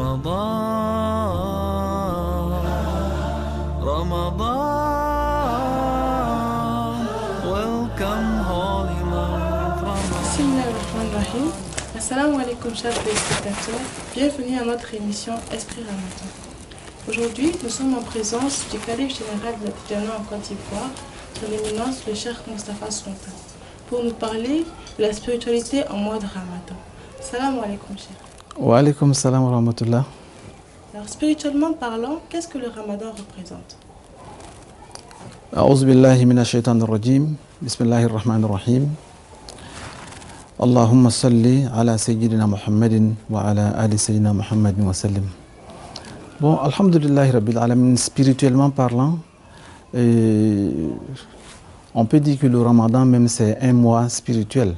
رمضان رمضان Welcome holy month Ramadan. Bismillahirrahmanirrahim. Assalamu alaikum chers téléspectateurs. Bienvenue à notre émission Esprit Ramadan. Aujourd'hui, nous sommes en présence du calife général de la Tidjana en Côte d'Ivoire, son éminence le Cheikh Moustapha Sonta, pour nous parler de la spiritualité en mois de Ramadan. Assalamu alaikum Cheikh. Wa alaikum salam wa rahmatullah. Alors spirituellement parlant, qu'est-ce que le Ramadan représente? A'udhu billahi minash shaitanir rajim. Bismillahir rahmanir rahim. Allahumma salli ala sayyidina Muhammadin wa ala ali sayyidina Muhammadin wa sallim. Bon, alhamdulillahi rabbil alamin, spirituellement parlant, on peut dire que le Ramadan même c'est un mois spirituel,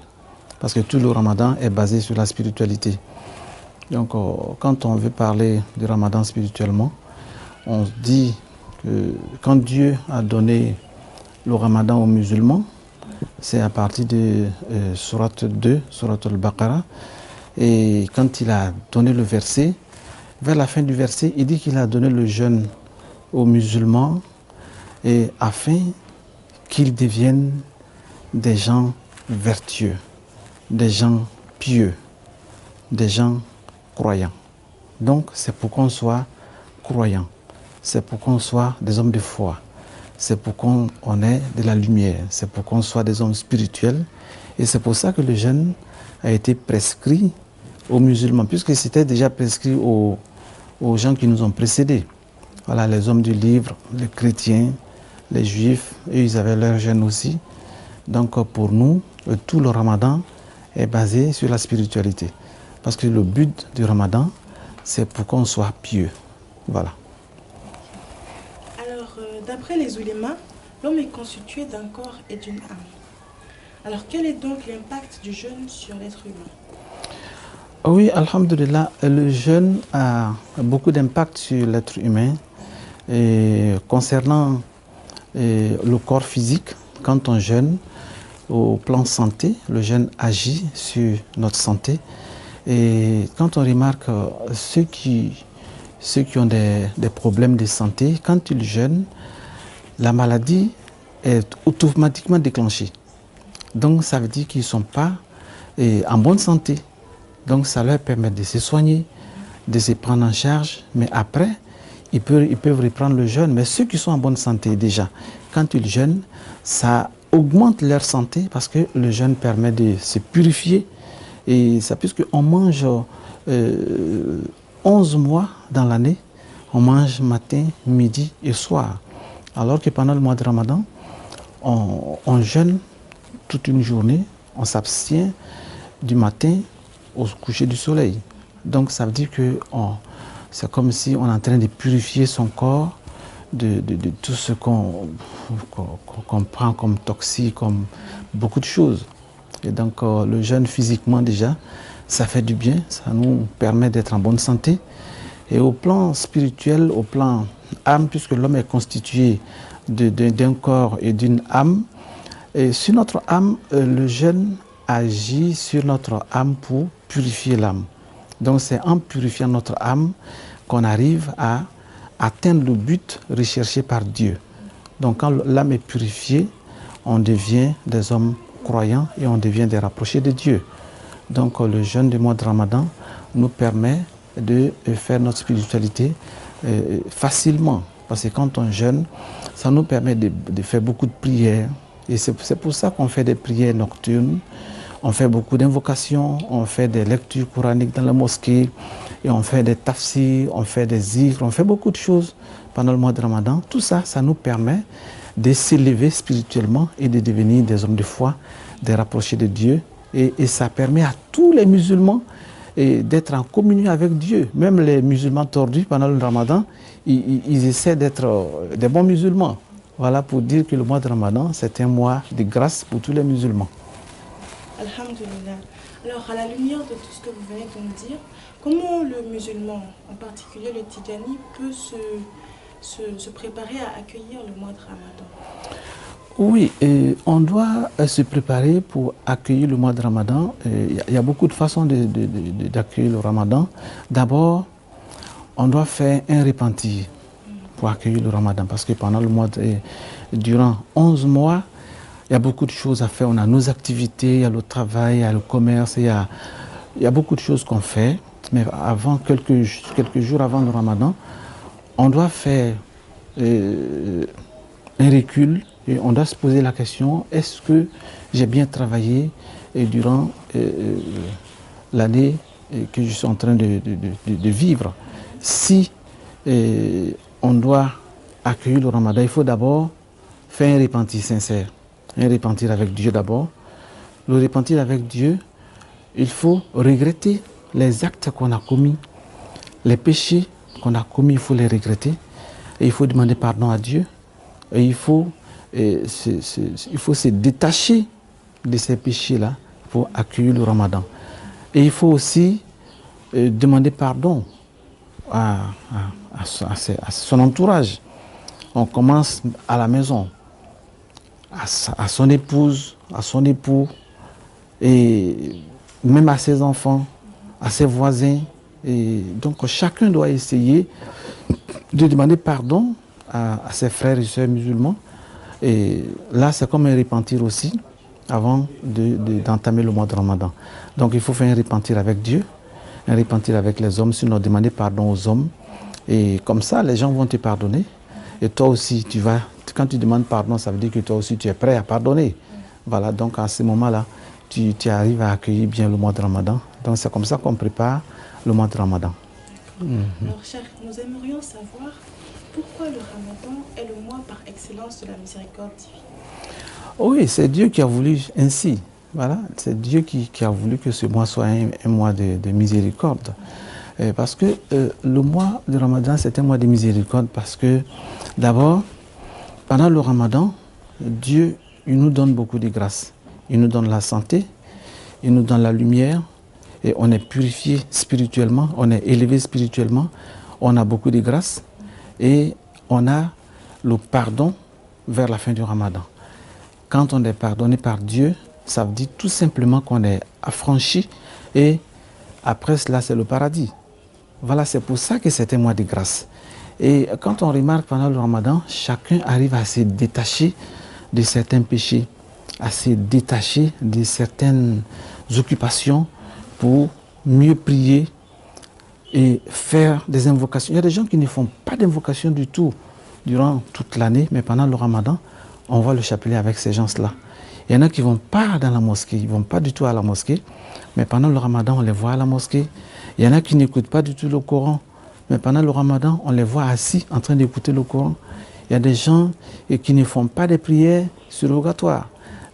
parce que tout le Ramadan est basé sur la spiritualité. Donc quand on veut parler du Ramadan spirituellement, on se dit que quand Dieu a donné le Ramadan aux musulmans, c'est à partir de Surat 2, Surat al-Baqarah, et quand il a donné le verset, vers la fin du verset, il dit qu'il a donné le jeûne aux musulmans et afin qu'ils deviennent des gens vertueux, des gens pieux, des gens croyants. Donc c'est pour qu'on soit croyants, c'est pour qu'on soit des hommes de foi, c'est pour qu'on ait de la lumière, c'est pour qu'on soit des hommes spirituels, et c'est pour ça que le jeûne a été prescrit aux musulmans, puisque c'était déjà prescrit aux gens qui nous ont précédés. Voilà, les hommes du livre, les chrétiens, les juifs, eux, ils avaient leur jeûne aussi. Donc pour nous, tout le Ramadan est basé sur la spiritualité. Parce que le but du Ramadan, c'est pour qu'on soit pieux. Voilà. Alors, d'après les oulémas, l'homme est constitué d'un corps et d'une âme. Alors, quel est donc l'impact du jeûne sur l'être humain? Oui, alhamdulillah, le jeûne a beaucoup d'impact sur l'être humain. Et concernant le corps physique, quand on jeûne, au plan santé, le jeûne agit sur notre santé. Et quand on remarque ceux qui ont des problèmes de santé, quand ils jeûnent, la maladie est automatiquement déclenchée. Donc ça veut dire qu'ils ne sont pas en bonne santé. Donc ça leur permet de se soigner, de se prendre en charge, mais après, ils peuvent reprendre le jeûne. Mais ceux qui sont en bonne santé déjà, quand ils jeûnent, ça augmente leur santé parce que le jeûne permet de se purifier. Et ça, puisqu'on mange 11 mois dans l'année, on mange matin, midi et soir. Alors que pendant le mois de Ramadan, on jeûne toute une journée, on s'abstient du matin au coucher du soleil. Donc ça veut dire que c'est comme si on est en train de purifier son corps de tout ce qu'on prend comme toxique, comme beaucoup de choses. Et donc le jeûne physiquement déjà, ça fait du bien, ça nous permet d'être en bonne santé. Et au plan spirituel, au plan âme, puisque l'homme est constitué d'un corps et d'une âme, et sur notre âme, le jeûne agit sur notre âme pour purifier l'âme. Donc c'est en purifiant notre âme qu'on arrive à atteindre le but recherché par Dieu. Donc quand l'âme est purifiée, on devient des hommes croyants et on devient des rapprochés de Dieu. Donc le jeûne du mois de Ramadan nous permet de faire notre spiritualité facilement. Parce que quand on jeûne, ça nous permet de faire beaucoup de prières. Et c'est pour ça qu'on fait des prières nocturnes. On fait beaucoup d'invocations, on fait des lectures coraniques dans la mosquée, et on fait des tafsirs, on fait des zikrs, on fait beaucoup de choses pendant le mois de Ramadan. Tout ça, ça nous permet de s'élever spirituellement et de devenir des hommes de foi, de rapprocher de Dieu. Et ça permet à tous les musulmans d'être en communion avec Dieu. Même les musulmans tordus pendant le Ramadan, ils essaient d'être des bons musulmans. Voilà pour dire que le mois de Ramadan, c'est un mois de grâce pour tous les musulmans. Alhamdulillah. Alors, à la lumière de tout ce que vous venez de nous dire, comment le musulman, en particulier le Tidjani, peut se préparer à accueillir le mois de Ramadan? Oui, on doit se préparer pour accueillir le mois de Ramadan. Il y a beaucoup de façons d'accueillir le Ramadan. D'abord, on doit faire un repentir pour accueillir le Ramadan. Parce que pendant le mois, durant 11 mois, il y a beaucoup de choses à faire. On a nos activités, il y a le travail, il y a le commerce, il y a beaucoup de choses qu'on fait. Mais avant, quelques jours avant le Ramadan, on doit faire un recul et on doit se poser la question, est-ce que j'ai bien travaillé durant l'année que je suis en train de vivre? Si on doit accueillir le Ramadan, il faut d'abord faire un repentir sincère, un repentir avec Dieu d'abord. Le repentir avec Dieu, il faut regretter les actes qu'on a commis, les péchés qu'on a commis, il faut les regretter. Et il faut demander pardon à Dieu. Et il faut se détacher de ces péchés-là pour accueillir le Ramadan. Et il faut aussi demander pardon à son entourage. On commence à la maison, à son épouse, à son époux, et même à ses enfants, à ses voisins. Et donc chacun doit essayer de demander pardon à ses frères et sœurs musulmans. Et là, c'est comme un repentir aussi avant d'entamer le mois de Ramadan. Donc il faut faire un repentir avec Dieu, un repentir avec les hommes, sinon demander pardon aux hommes. Et comme ça, les gens vont te pardonner. Et toi aussi, quand tu demandes pardon, ça veut dire que toi aussi, tu es prêt à pardonner. Voilà, donc à ce moment-là, tu arrives à accueillir bien le mois de Ramadan. Donc c'est comme ça qu'on prépare le mois de Ramadan. Alors, cher, nous aimerions savoir pourquoi le Ramadan est le mois par excellence de la miséricorde divine. Oui, c'est Dieu qui a voulu ainsi. Voilà, c'est Dieu qui a voulu que ce mois soit un mois de miséricorde. Parce que le mois de Ramadan, c'est un mois de miséricorde parce que d'abord, pendant le Ramadan, Dieu il nous donne beaucoup de grâces. Il nous donne la santé, il nous donne la lumière, et on est purifié spirituellement, on est élevé spirituellement, on a beaucoup de grâces et on a le pardon vers la fin du Ramadan. Quand on est pardonné par Dieu, ça veut dire tout simplement qu'on est affranchi et après cela c'est le paradis. Voilà, c'est pour ça que c'est un mois de grâce. Et quand on remarque pendant le Ramadan, chacun arrive à se détacher de certains péchés, à se détacher de certaines occupations pour mieux prier et faire des invocations. Il y a des gens qui ne font pas d'invocation du tout durant toute l'année, mais pendant le Ramadan, on voit le chapelet avec ces gens-là. Il y en a qui ne vont pas dans la mosquée, ils ne vont pas du tout à la mosquée, mais pendant le Ramadan, on les voit à la mosquée. Il y en a qui n'écoutent pas du tout le Coran, mais pendant le Ramadan, on les voit assis en train d'écouter le Coran. Il y a des gens qui ne font pas de prières surrogatoires.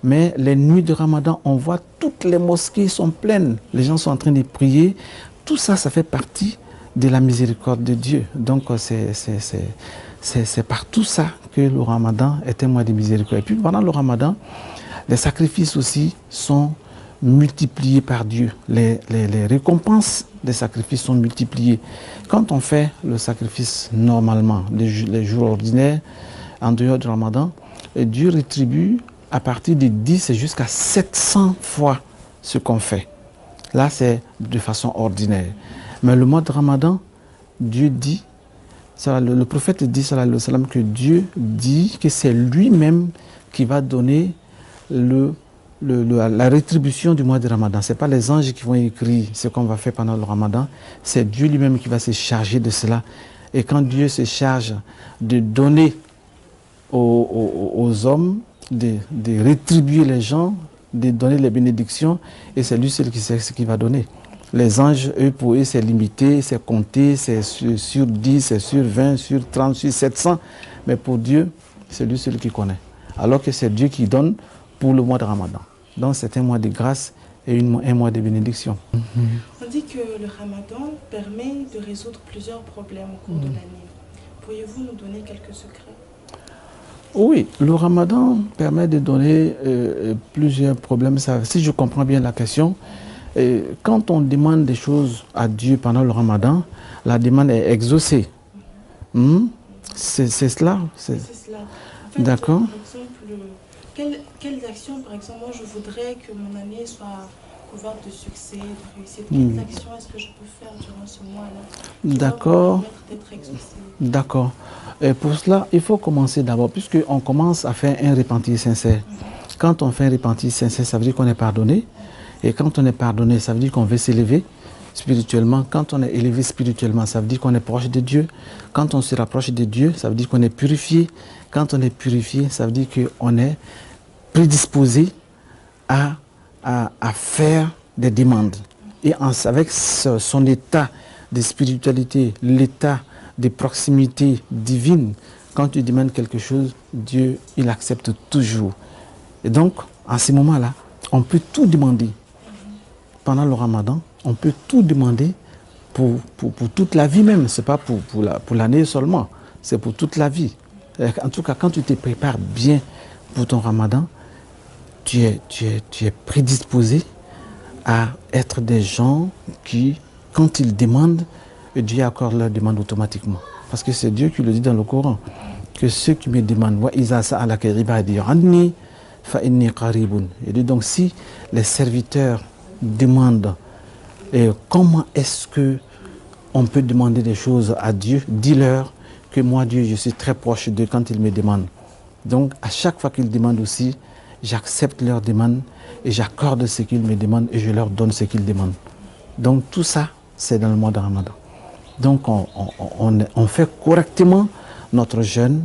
Mais les nuits de Ramadan, on voit toutes les mosquées sont pleines. Les gens sont en train de prier. Tout ça, ça fait partie de la miséricorde de Dieu. Donc, c'est par tout ça que le Ramadan est un mois de miséricorde. Et puis, pendant le Ramadan, les sacrifices aussi sont multipliés par Dieu. Les récompenses des sacrifices sont multipliées. Quand on fait le sacrifice normalement, les jours ordinaires, en dehors du Ramadan, Dieu rétribue à partir de 10 jusqu'à 700 fois ce qu'on fait. Là, c'est de façon ordinaire. Mais le mois de Ramadan, Dieu dit, le prophète dit sallallahu alayhi wa sallam, que Dieu dit que c'est lui-même qui va donner la rétribution du mois de Ramadan. Ce n'est pas les anges qui vont écrire ce qu'on va faire pendant le Ramadan, c'est Dieu lui-même qui va se charger de cela. Et quand Dieu se charge de donner aux hommes, de rétribuer les gens, de donner les bénédictions, et c'est lui seul qui sait ce qu'il va donner. Les anges, eux, pour eux, c'est limité, c'est compté, c'est sur 10, c'est sur 20, sur 30, sur 700. Mais pour Dieu, c'est lui seul qui connaît. Alors que c'est Dieu qui donne pour le mois de Ramadan. Donc c'est un mois de grâce et un mois de bénédiction. On dit que le Ramadan permet de résoudre plusieurs problèmes au cours de l'année. Pourriez-vous nous donner quelques secrets? Oui, le Ramadan permet de donner plusieurs problèmes. Si je comprends bien la question, quand on demande des choses à Dieu pendant le Ramadan, la demande est exaucée. C'est cela? C'est cela. En fait, d'accord. Par exemple, quelles actions, par exemple, moi je voudrais que mon année soit couverte de succès, de réussite. Quelles actions est-ce que je peux faire durant ce mois-là D'accord. D'être exaucé. D'accord. Et pour cela, il faut commencer d'abord, puisqu'on commence à faire un repentir sincère. Quand on fait un repentir sincère, ça veut dire qu'on est pardonné. Et quand on est pardonné, ça veut dire qu'on veut s'élever spirituellement. Quand on est élevé spirituellement, ça veut dire qu'on est proche de Dieu. Quand on se rapproche de Dieu, ça veut dire qu'on est purifié. Quand on est purifié, ça veut dire qu'on est prédisposé à faire des demandes. Et avec son état de spiritualité, l'état de proximité divine, quand tu demandes quelque chose, Dieu, il accepte toujours. Et donc, à ce moment-là, on peut tout demander. Pendant le Ramadan, on peut tout demander pour toute la vie même. Ce n'est pas pour l'année seulement, c'est pour toute la vie. En tout cas, quand tu te prépares bien pour ton Ramadan, tu es prédisposé à être des gens qui, quand ils demandent, Dieu accorde leur demande automatiquement. Parce que c'est Dieu qui le dit dans le Coran, que ceux qui me demandent, wa iza sa'alaka ibadi anni fa inni qaribun. Et donc si les serviteurs demandent comment est-ce que on peut demander des choses à Dieu, dis-leur que moi Dieu je suis très proche d'eux quand ils me demandent. Donc à chaque fois qu'ils demandent aussi, j'accepte leurs demandes et j'accorde ce qu'ils me demandent et je leur donne ce qu'ils demandent. Donc tout ça, c'est dans le mois de Ramadan. Donc on fait correctement notre jeûne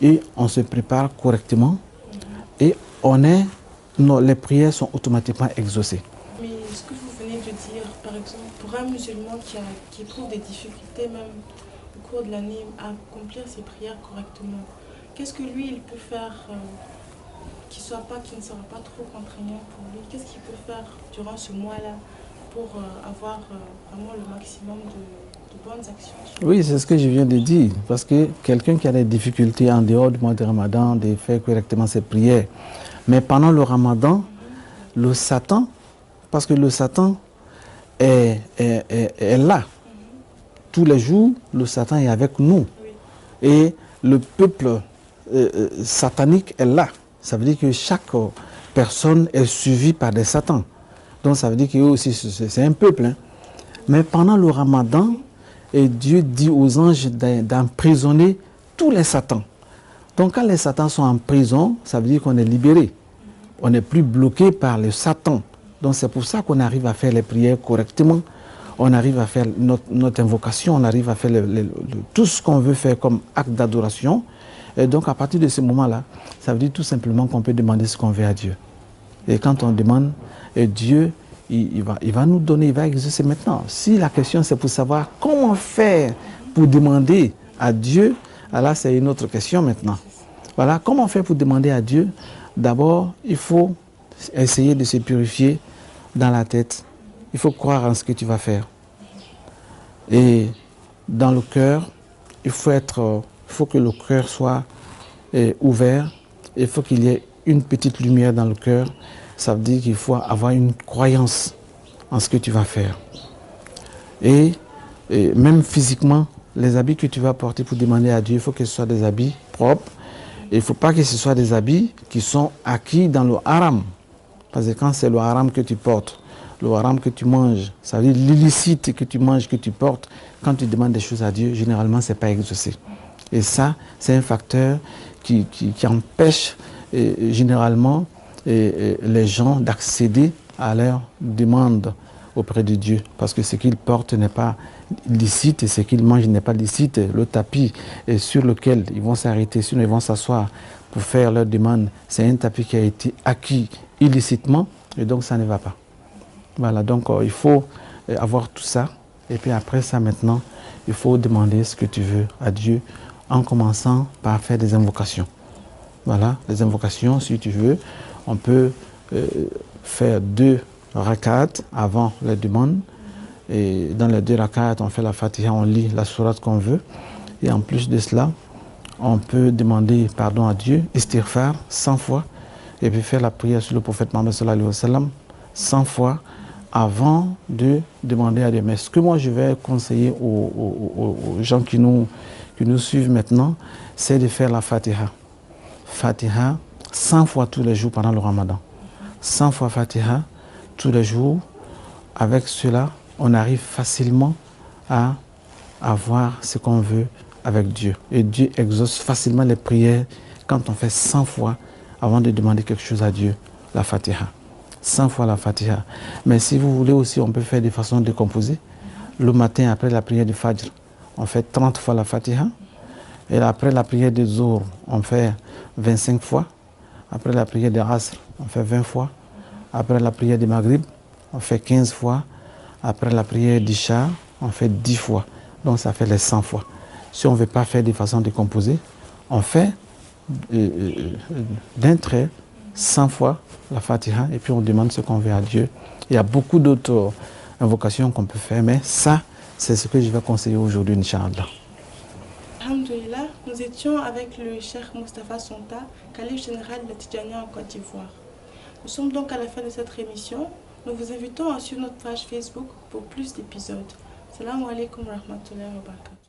et on se prépare correctement et les prières sont automatiquement exaucées. Mais ce que vous venez de dire, par exemple, pour un musulman qui éprouve des difficultés même au cours de l'année à accomplir ses prières correctement, qu'est-ce que lui il peut faire qui ne sera pas trop contraignant pour lui? Qu'est-ce qu'il peut faire durant ce mois-là pour avoir vraiment le maximum de bonnes actions? Oui, c'est ce que je viens de dire. Parce que quelqu'un qui a des difficultés en dehors du mois de Ramadan, de faire correctement ses prières, mais pendant le Ramadan, le Satan, parce que le Satan est là. Tous les jours, le Satan est avec nous. Et le peuple satanique est là. Ça veut dire que chaque personne est suivie par des satans. Donc ça veut dire qu'eux aussi, c'est un peuple. Hein. Mais pendant le Ramadan, Dieu dit aux anges d'emprisonner tous les satans. Donc quand les satans sont en prison, ça veut dire qu'on est libéré. On n'est plus bloqué par les satans. Donc c'est pour ça qu'on arrive à faire les prières correctement. On arrive à faire notre invocation, on arrive à faire tout ce qu'on veut faire comme acte d'adoration. Et donc à partir de ce moment-là, ça veut dire tout simplement qu'on peut demander ce qu'on veut à Dieu. Et quand on demande, Dieu, il va nous donner, il va exaucer maintenant. Si la question c'est pour savoir comment faire pour demander à Dieu, alors c'est une autre question maintenant. Voilà, comment faire pour demander à Dieu? D'abord, il faut essayer de se purifier dans la tête. Il faut croire en ce que tu vas faire. Et dans le cœur, il faut que le cœur soit ouvert. Il faut qu'il y ait une petite lumière dans le cœur. Ça veut dire qu'il faut avoir une croyance en ce que tu vas faire. Et même physiquement, les habits que tu vas porter pour demander à Dieu, il faut que ce soit des habits propres. Il ne faut pas que ce soit des habits qui sont acquis dans le haram. Parce que quand c'est le haram que tu portes, le haram que tu manges, ça veut dire l'illicite que tu manges, que tu portes, quand tu demandes des choses à Dieu, généralement, ce n'est pas exaucé. Et ça, c'est un facteur qui empêche généralement les gens d'accéder à leurs demandes auprès de Dieu. Parce que ce qu'ils portent n'est pas licite et ce qu'ils mangent n'est pas licite. Le tapis sur lequel ils vont s'arrêter, sinon ils vont s'asseoir pour faire leurs demandes, c'est un tapis qui a été acquis illicitement et donc ça ne va pas. Voilà, donc il faut avoir tout ça. Et puis après ça maintenant, il faut demander ce que tu veux à Dieu en commençant par faire des invocations. Voilà, les invocations, si tu veux, on peut faire 2 rakats avant les demandes. Et dans les 2 rakats, on fait la Fatiha, on lit la sourate qu'on veut. Et en plus de cela, on peut demander pardon à Dieu, istighfar 100 fois, et puis faire la prière sur le prophète Mohammed sallallahu alayhi wa sallam 100 fois avant de demander à Dieu. Mais ce que moi je vais conseiller aux gens qui nous suivent maintenant, c'est de faire la Fatiha. Fatiha 100 fois tous les jours pendant le Ramadan. 100 fois Fatiha tous les jours. Avec cela, on arrive facilement à avoir ce qu'on veut avec Dieu. Et Dieu exauce facilement les prières quand on fait 100 fois avant de demander quelque chose à Dieu, la Fatiha. 100 fois la Fatiha. Mais si vous voulez aussi, on peut faire de façon décomposée. Le matin, après la prière du Fajr, on fait 30 fois la Fatiha. Et après la prière du Zohr, on fait 25 fois. Après la prière de Asr, on fait 20 fois. Après la prière du Maghrib, on fait 15 fois. Après la prière d'Isha, on fait 10 fois. Donc ça fait les 100 fois. Si on ne veut pas faire de façon décomposée, on fait d'un trait 100 fois la Fatiha et puis on demande ce qu'on veut à Dieu. Il y a beaucoup d'autres invocations qu'on peut faire, mais ça, c'est ce que je vais conseiller aujourd'hui, Inch'Allah. Alhamdulillah, nous étions avec le Cheikh Moustapha Sonta, calife général de Tidjania en Côte d'Ivoire. Nous sommes donc à la fin de cette émission. Nous vous invitons à suivre notre page Facebook pour plus d'épisodes. Salam alaikum wa rahmatullahi wa barakatuh.